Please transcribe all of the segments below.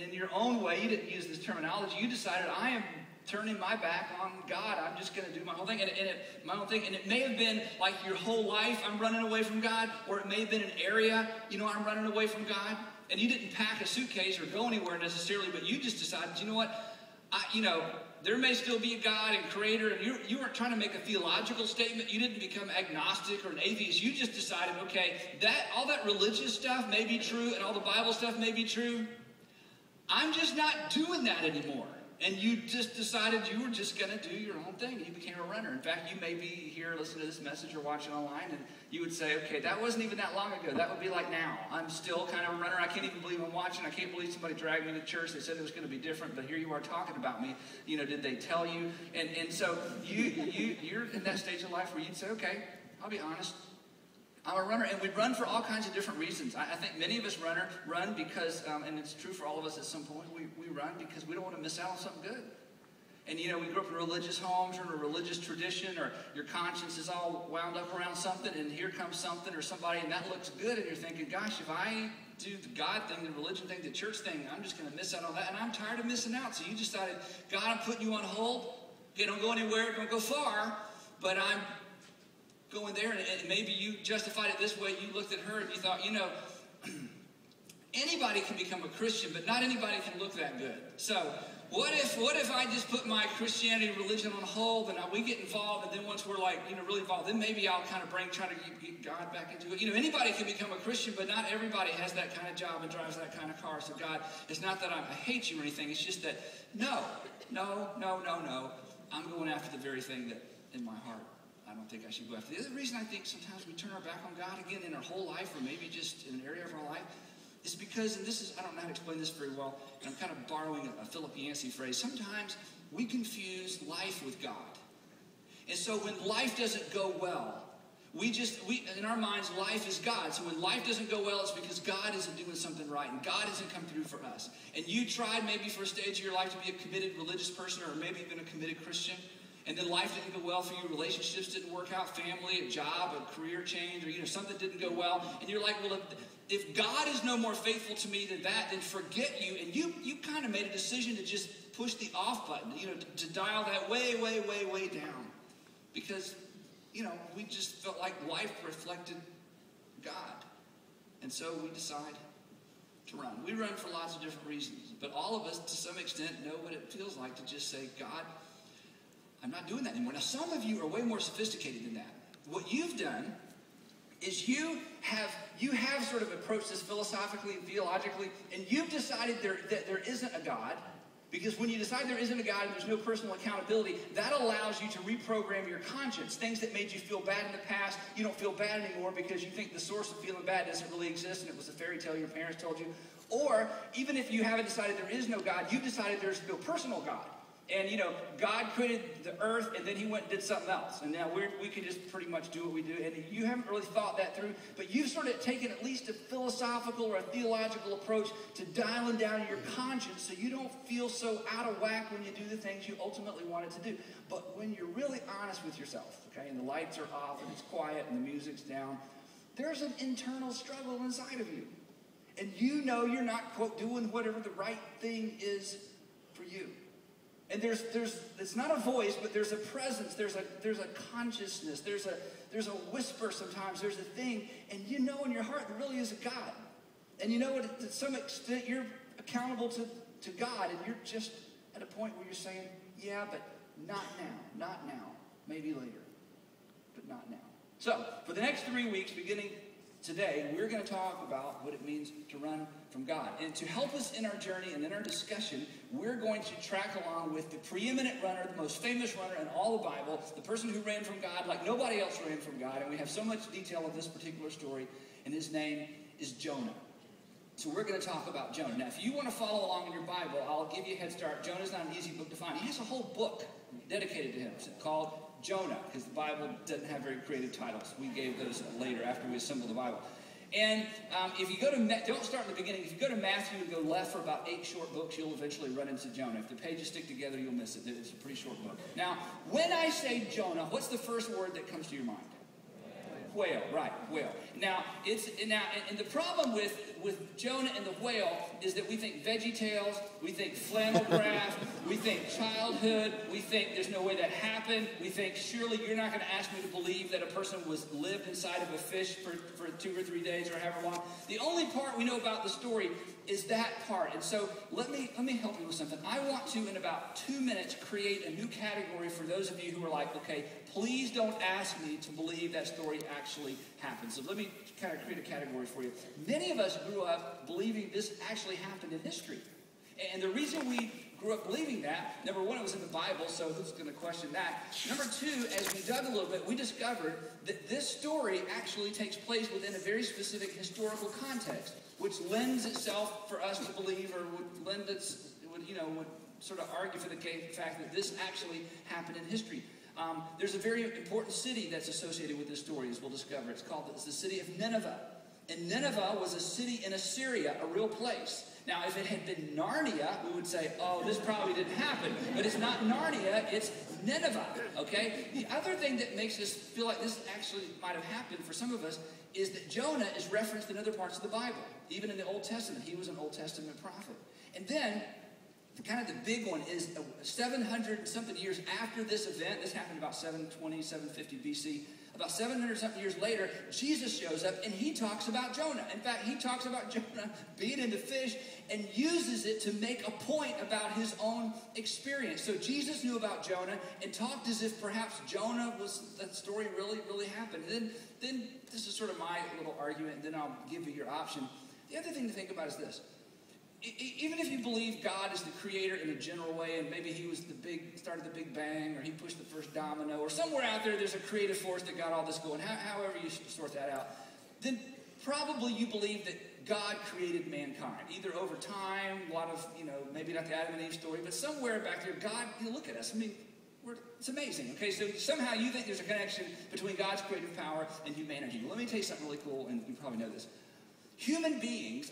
in your own way, you didn't use this terminology, you decided, I am turning my back on God. I'm just going to do my whole thing. And it may have been like your whole life, I'm running away from God, or it may have been an area, I'm running away from God. And you didn't pack a suitcase or go anywhere necessarily, but you just decided, you know what, there may still be a God and creator, and you weren't trying to make a theological statement. You didn't become agnostic or an atheist. You just decided, okay, all that religious stuff may be true, and all the Bible stuff may be true. I'm just not doing that anymore. And you just decided you were just going to do your own thing. You became a runner. In fact, you may be here listening to this message or watching online, and you would say, okay, that wasn't even that long ago. That would be like now. I'm still kind of a runner. I can't even believe I'm watching. I can't believe somebody dragged me to church. They said it was going to be different, but here you are talking about me. Did they tell you? And so you're in that stage of life where you'd say, okay, I'll be honest. I'm a runner, and we run for all kinds of different reasons. I think many of us run because, and it's true for all of us at some point, we run because we don't want to miss out on something good. And we grew up in religious homes or in a religious tradition, or your conscience is all wound up around something, and here comes something or somebody, and that looks good, and you're thinking, gosh, if I do the God thing, the religion thing, the church thing, I'm just going to miss out on that, and I'm tired of missing out. So you decided, God, I'm putting you on hold. Okay, don't go anywhere, don't go far, but I'm going there, and maybe you justified it this way. You looked at her and you thought, anybody can become a Christian, but not anybody can look that good. So what if I just put my Christianity religion on hold, and we get involved, and then once we're really involved, then maybe I'll kind of try to get God back into it. Anybody can become a Christian, but not everybody has that kind of job and drives that kind of car. So God, it's not that I hate you or anything. It's just that no. I'm going after the very thing that in my heart I don't think I should go after. The other reason I think sometimes we turn our back on God again in our whole life, or maybe just in an area of our life, is because, and I don't know how to explain this very well, and I'm kind of borrowing a Philip Yancey phrase, sometimes we confuse life with God. And so when life doesn't go well, we in our minds, life is God. So when life doesn't go well, it's because God isn't doing something right, and God hasn't come through for us. And you tried maybe for a stage of your life to be a committed religious person, or maybe even a committed Christian, and then life didn't go well for you, relationships didn't work out, family, a job, a career change, or something didn't go well, and you're like, well, if God is no more faithful to me than that, then forget you. And you kind of made a decision to just push the off button, to dial that way, way, way, way down. Because, we just felt like life reflected God. And so we decide to run. We run for lots of different reasons. But all of us, to some extent, know what it feels like to just say, God, I'm not doing that anymore. Now, some of you are way more sophisticated than that. What you've done is you have sort of approached this philosophically and theologically, and you've decided that there isn't a God, because when you decide there isn't a God and there's no personal accountability, that allows you to reprogram your conscience. Things that made you feel bad in the past, you don't feel bad anymore because you think the source of feeling bad doesn't really exist and it was a fairy tale your parents told you. Or even if you haven't decided there is no God, you've decided there's no personal God. And, God created the earth, and then he went and did something else. And now we can just pretty much do what we do. And you haven't really thought that through, but you've sort of taken at least a philosophical or a theological approach to dialing down your conscience so you don't feel so out of whack when you do the things you ultimately wanted to do. But when you're really honest with yourself, okay, and the lights are off, and it's quiet, and the music's down, there's an internal struggle inside of you. And you're not, quote, doing whatever the right thing is for you. And it's not a voice, but there's a presence, there's a consciousness, there's a whisper sometimes, there's a thing, and in your heart there really is a God. And to some extent you're accountable to God, and you're just at a point where you're saying, yeah, but not now, maybe later, but not now. So, for the next 3 weeks, beginning today, we're going to talk about what it means to run from God. And to help us in our journey and in our discussion, we're going to track along with the preeminent runner, the most famous runner in all the Bible, the person who ran from God like nobody else ran from God. And we have so much detail of this particular story, and his name is Jonah. So we're going to talk about Jonah. Now, if you want to follow along in your Bible, I'll give you a head start. Jonah's not an easy book to find. He has a whole book dedicated to him. It's called Jonah, because the Bible doesn't have very creative titles. We gave those later after we assembled the Bible. And if you go to, don't start in the beginning. If you go to Matthew and go left for about 8 short books, you'll eventually run into Jonah. If the pages stick together, you'll miss it. It's a pretty short book. Now, when I say Jonah, what's the first word that comes to your mind? Whale, right, whale. Now, and the problem with with Jonah and the whale is that we think Veggie Tales, we think flannel graph, we think childhood, we think there's no way that happened, we think surely you're not going to ask me to believe that a person lived inside of a fish for 2 or 3 days or however long. The only part we know about the story is that part. And so let me help you with something. I want to, in about 2 minutes, create a new category for those of you who are like, okay, please don't ask me to believe that story actually happened. So let me kind of create a category for you. Many of us grew up believing this actually happened in history. And the reason we grew up believing that, number one, it was in the Bible, so who's going to question that? Number two, as we dug a little bit, we discovered that this story actually takes place within a very specific historical context, which lends itself for us to believe, or would sort of argue for the fact that this actually happened in history. There's a very important city that's associated with this story, as we'll discover. It's the city of Nineveh. And Nineveh was a city in Assyria, a real place. Now, if it had been Narnia, we would say, oh, this probably didn't happen. But it's not Narnia, it's Nineveh, okay? The other thing that makes us feel like this actually might have happened for some of us is that Jonah is referenced in other parts of the Bible. Even in the Old Testament, he was an Old Testament prophet. And then, kind of the big one is 700-something years after this event, this happened about 720, 750 BC, about 700-something years later, Jesus shows up and he talks about Jonah. In fact, he talks about Jonah being in the fish and uses it to make a point about his own experience. So Jesus knew about Jonah and talked as if perhaps Jonah that story really happened. And then this is sort of my little argument, and then I'll give you your option. The other thing to think about is this. Even if you believe God is the creator in a general way, and maybe he was started the Big Bang, or he pushed the first domino, or somewhere out there's a creative force that got all this going, however you sort that out, then probably you believe that God created mankind, either over time, a lot of, maybe not the Adam and Eve story, but somewhere back there, God, look at us. I mean, it's amazing, okay? So somehow you think there's a connection between God's creative power and humanity. Well, let me tell you something really cool, and you probably know this.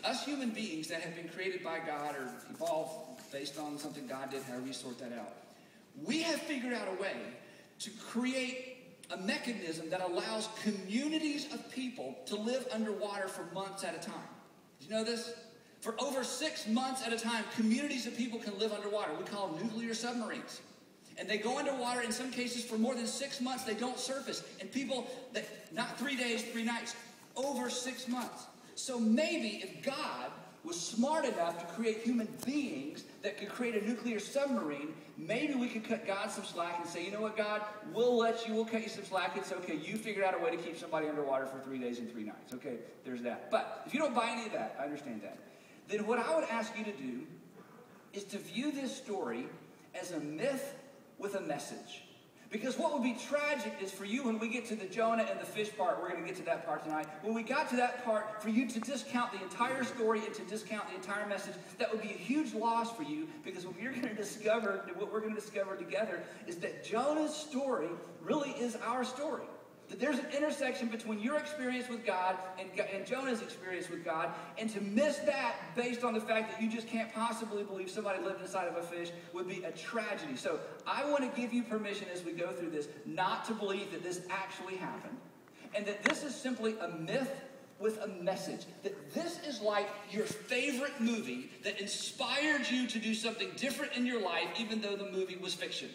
Us human beings that have been created by God or evolved based on something God did, however you sort that out, we have figured out a way to create a mechanism that allows communities of people to live underwater for months at a time. Did you know this? For over 6 months at a time, communities of people can live underwater. We call them nuclear submarines. And they go underwater, in some cases, for more than 6 months. They don't surface. And people, not 3 days, 3 nights, over 6 months. So maybe if God was smart enough to create human beings that could create a nuclear submarine, maybe we could cut God some slack and say, you know what, God, we'll cut you some slack. It's okay. You figured out a way to keep somebody underwater for 3 days and 3 nights. Okay, there's that. But if you don't buy any of that, I understand that. Then what I would ask you to do is to view this story as a myth with a message. Because what would be tragic is for you, when we get to the Jonah and the fish part, we're going to get to that part tonight. When we got to that part, for you to discount the entire story and to discount the entire message, that would be a huge loss for you. Because what we're going to discover together, is that Jonah's story really is our story. That there's an intersection between your experience with God and Jonah's experience with God, and to miss that based on the fact that you just can't possibly believe somebody lived inside of a fish would be a tragedy. So I want to give you permission as we go through this not to believe that this actually happened, and that this is simply a myth with a message. That this is like your favorite movie that inspired you to do something different in your life, even though the movie was fiction.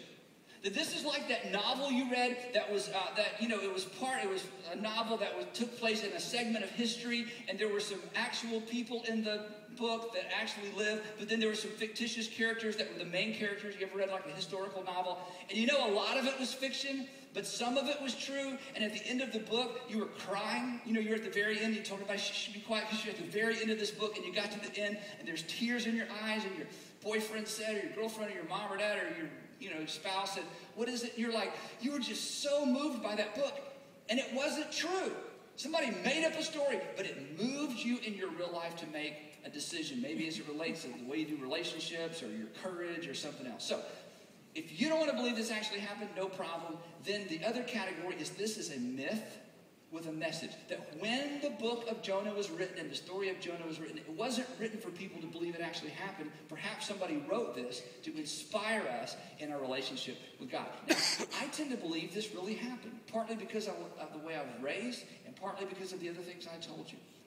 That this is like that novel you read that was, it was a novel that took place in a segment of history, and there were some actual people in the book that actually lived, but then there were some fictitious characters that were the main characters. You ever read like a historical novel? And a lot of it was fiction, but some of it was true, and at the end of the book, you were crying. You're at the very end, you told everybody, shh, be quiet, because you're at the very end of this book, and you got to the end, and there's tears in your eyes, and your boyfriend said, or your girlfriend, or your mom or dad, or your spouse said, what is it? You're like, you were just so moved by that book. And it wasn't true. Somebody made up a story, but it moved you in your real life to make a decision. Maybe as it relates to the way you do relationships, or your courage, or something else. So, if you don't want to believe this actually happened, no problem. Then the other category is this is a myth with a message. That when the book of Jonah was written and the story of Jonah was written, it wasn't written for people to believe it actually happened. Perhaps somebody wrote this to inspire us in our relationship with God. Now, I tend to believe this really happened, partly because of the way I was raised, and partly because of the other things I told you.